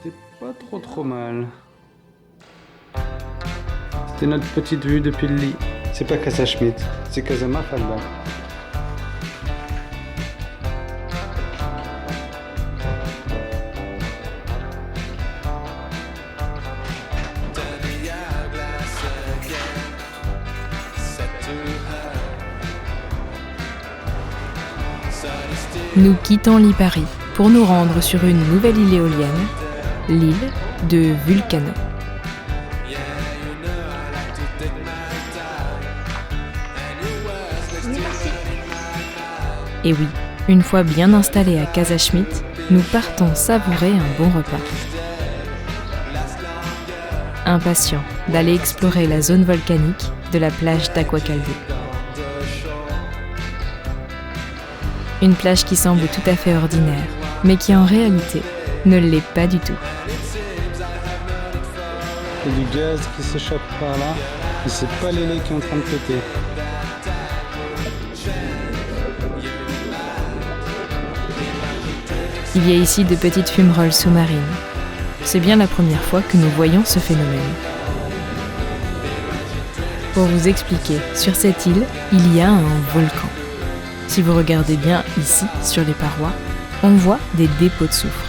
C'était pas trop mal. C'était notre petite vue depuis le lit. C'est pas Casa Schmidt, c'est Casa Mafalda. Nous quittons Lipari pour nous rendre sur une nouvelle île éolienne, l'île de Vulcano. Et oui, une fois bien installés à Casa Schmidt, nous partons savourer un bon repas. Impatients d'aller explorer la zone volcanique de la plage d'Aquacalde. Une plage qui semble tout à fait ordinaire, mais qui en réalité ne l'est pas du tout. Il y a du gaz qui s'échappe par là, et c'est pas l'élé qui est en train de péter. Il y a ici de petites fumerolles sous-marines. C'est bien la première fois que nous voyons ce phénomène. Pour vous expliquer, sur cette île, il y a un volcan. Si vous regardez bien ici, sur les parois, on voit des dépôts de soufre.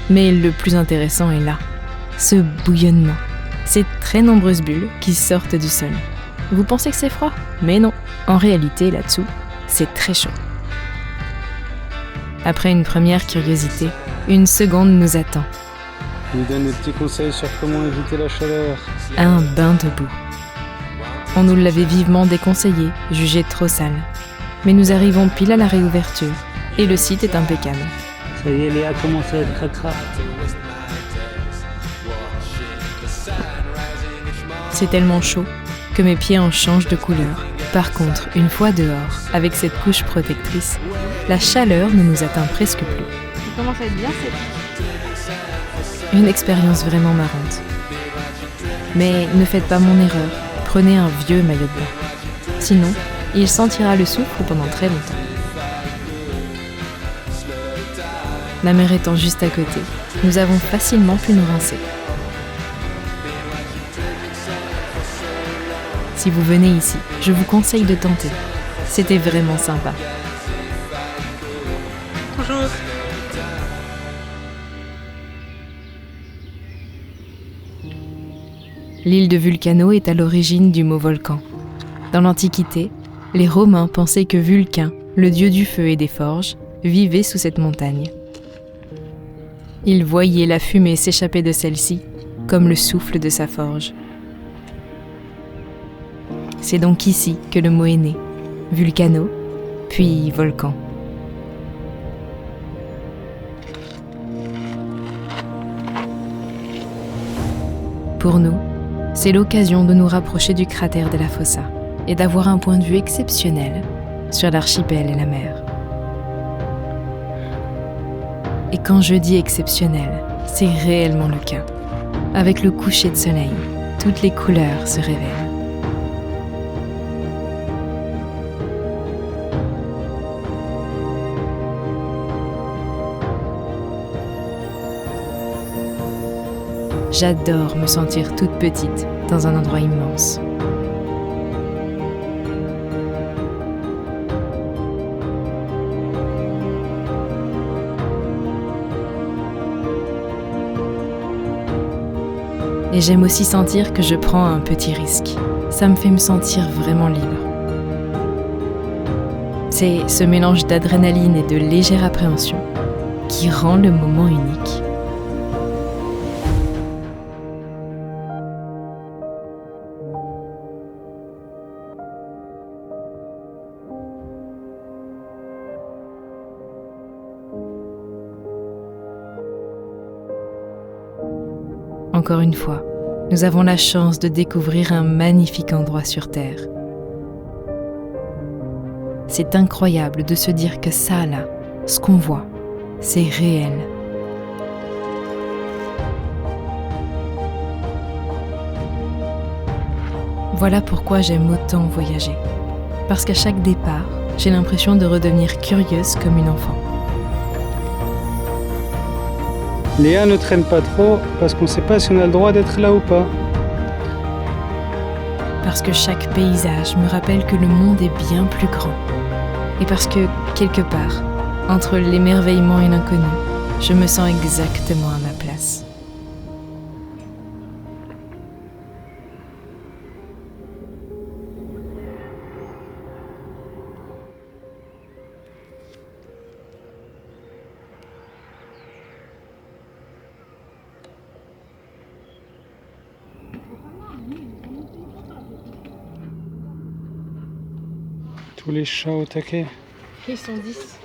Mais le plus intéressant est là, ce bouillonnement, ces très nombreuses bulles qui sortent du sol. Vous pensez que c'est froid? Mais non, en réalité, là-dessous, c'est très chaud. Après une première curiosité, une seconde nous attend. Il nous donne des petits conseils sur comment éviter la chaleur. Un bain de boue. On nous l'avait vivement déconseillé, jugé trop sale. Mais nous arrivons pile à la réouverture, et le site est impeccable. Ça y est, Léa commence à être cracra. C'est tellement chaud que mes pieds en changent de couleur. Par contre, une fois dehors, avec cette couche protectrice, la chaleur ne nous atteint presque plus. Ça commence à être bien sec. Une expérience vraiment marrante. Mais ne faites pas mon erreur, prenez un vieux maillot de bain. Sinon, il sentira le soufre pendant très longtemps. La mer étant juste à côté, nous avons facilement pu nous rincer. Si vous venez ici, je vous conseille de tenter. C'était vraiment sympa. Bonjour. L'île de Vulcano est à l'origine du mot volcan. Dans l'Antiquité, les Romains pensaient que Vulcain, le dieu du feu et des forges, vivait sous cette montagne. Ils voyaient la fumée s'échapper de celle-ci, comme le souffle de sa forge. C'est donc ici que le mot est né, Vulcano, puis volcan. Pour nous, c'est l'occasion de nous rapprocher du cratère de la Fossa et d'avoir un point de vue exceptionnel sur l'archipel et la mer. Et quand je dis exceptionnel, c'est réellement le cas. Avec le coucher de soleil, toutes les couleurs se révèlent. J'adore me sentir toute petite dans un endroit immense. Et j'aime aussi sentir que je prends un petit risque. Ça me fait me sentir vraiment libre. C'est ce mélange d'adrénaline et de légère appréhension qui rend le moment unique. Encore une fois, nous avons la chance de découvrir un magnifique endroit sur Terre. C'est incroyable de se dire que ça, là, ce qu'on voit, c'est réel. Voilà pourquoi j'aime autant voyager. Parce qu'à chaque départ, j'ai l'impression de redevenir curieuse comme une enfant. Léa ne traîne pas trop parce qu'on ne sait pas si on a le droit d'être là ou pas. Parce que chaque paysage me rappelle que le monde est bien plus grand. Et parce que, quelque part, entre l'émerveillement et l'inconnu, je me sens exactement à ma place. Tous les chats au taquet. Ils sont 10.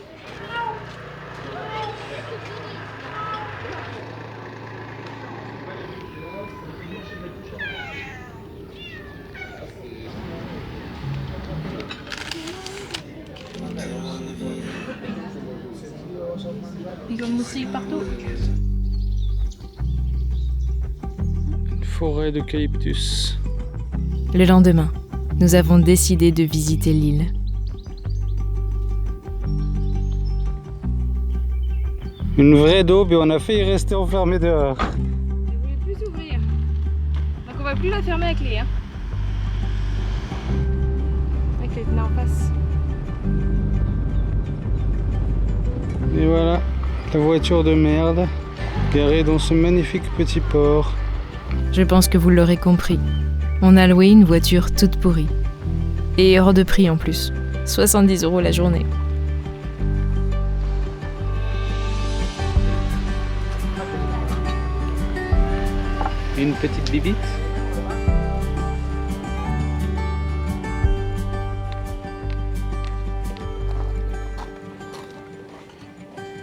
Ils ont moussé partout. Une forêt d'eucalyptus. Le lendemain, nous avons décidé de visiter l'île. Une vraie daube et on a failli rester enfermé dehors. Elle ne voulait plus s'ouvrir. Donc on va plus la fermer avec les. Avec les là en face. Et voilà, la voiture de merde, garée dans ce magnifique petit port. Je pense que vous l'aurez compris. On a loué une voiture toute pourrie. Et hors de prix en plus. 70 € la journée. Une petite bibite.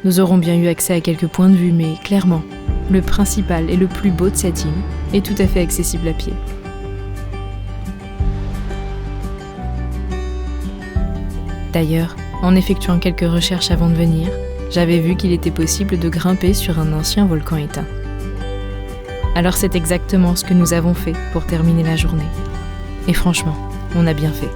Nous aurons bien eu accès à quelques points de vue, mais clairement, le principal et le plus beau de cette île est tout à fait accessible à pied. D'ailleurs, en effectuant quelques recherches avant de venir, j'avais vu qu'il était possible de grimper sur un ancien volcan éteint. Alors c'est exactement ce que nous avons fait pour terminer la journée. Et franchement, on a bien fait.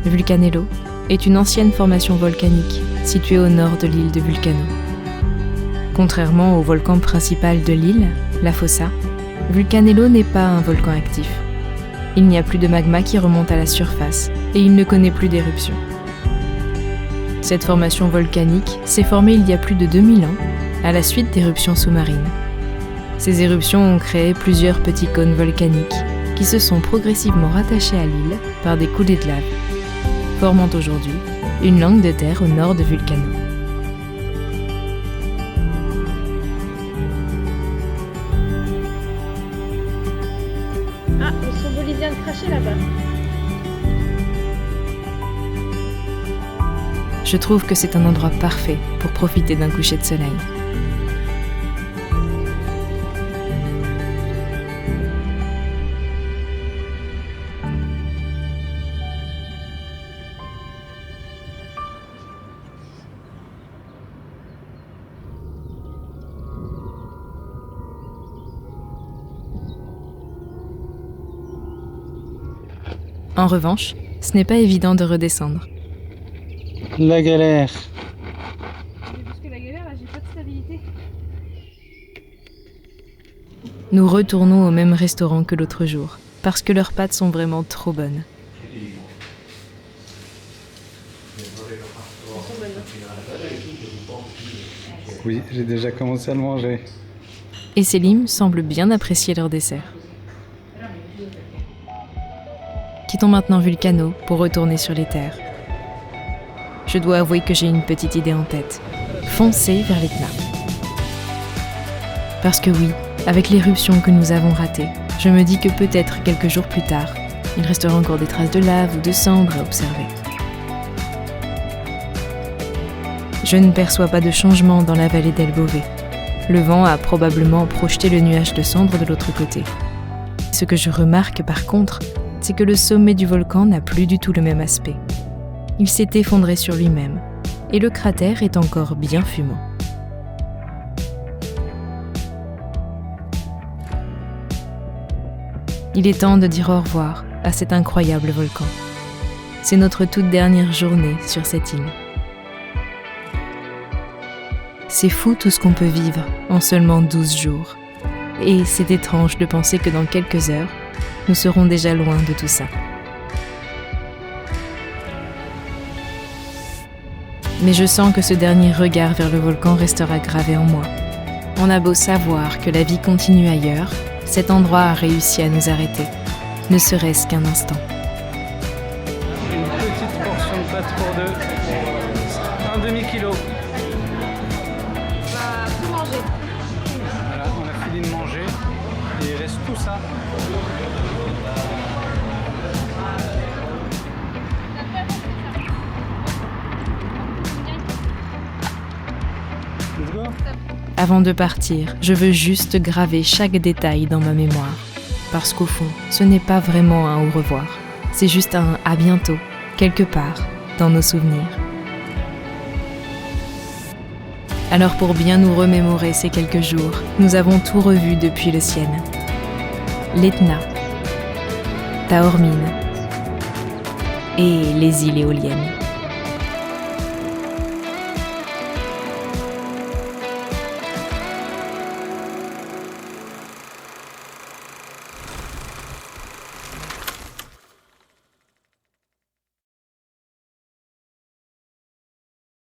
Vulcanello est une ancienne formation volcanique située au nord de l'île de Vulcano. Contrairement au volcan principal de l'île, la Fossa, Vulcanello n'est pas un volcan actif. Il n'y a plus de magma qui remonte à la surface et il ne connaît plus d'éruption. Cette formation volcanique s'est formée il y a plus de 2000 ans à la suite d'éruptions sous-marines. Ces éruptions ont créé plusieurs petits cônes volcaniques qui se sont progressivement rattachés à l'île par des coulées de lave, formant aujourd'hui une langue de terre au nord de Vulcano. Ah, le Stromboli vient de cracher là-bas. Je trouve que c'est un endroit parfait pour profiter d'un coucher de soleil. En revanche, ce n'est pas évident de redescendre. La galère. Parce que la galère, là, j'ai pas de stabilité. Nous retournons au même restaurant que l'autre jour, parce que leurs pâtes sont vraiment trop bonnes. Oui, j'ai déjà commencé à le manger. Et Selim semble bien apprécier leur dessert. Quittons maintenant Vulcano pour retourner sur les terres. Je dois avouer que j'ai une petite idée en tête. Foncer vers l'Etna. Parce que oui, avec l'éruption que nous avons ratée, je me dis que peut-être quelques jours plus tard, il restera encore des traces de lave ou de cendres à observer. Je ne perçois pas de changement dans la vallée d'El Bové. Le vent a probablement projeté le nuage de cendres de l'autre côté. Ce que je remarque par contre, c'est que le sommet du volcan n'a plus du tout le même aspect. Il s'est effondré sur lui-même, et le cratère est encore bien fumant. Il est temps de dire au revoir à cet incroyable volcan. C'est notre toute dernière journée sur cette île. C'est fou tout ce qu'on peut vivre en seulement 12 jours. Et c'est étrange de penser que dans quelques heures, nous serons déjà loin de tout ça. Mais je sens que ce dernier regard vers le volcan restera gravé en moi. On a beau savoir que la vie continue ailleurs, cet endroit a réussi à nous arrêter, ne serait-ce qu'un instant. Une petite portion de pâte pour deux. Un demi-kilo. On va tout manger. Voilà, on a fini de manger et il reste tout ça. Let's go. Avant de partir, je veux juste graver chaque détail dans ma mémoire. Parce qu'au fond, ce n'est pas vraiment un au revoir. C'est juste un à bientôt, quelque part, dans nos souvenirs. Alors pour bien nous remémorer ces quelques jours, nous avons tout revu depuis le ciel. L'Etna, Taormine et les îles éoliennes.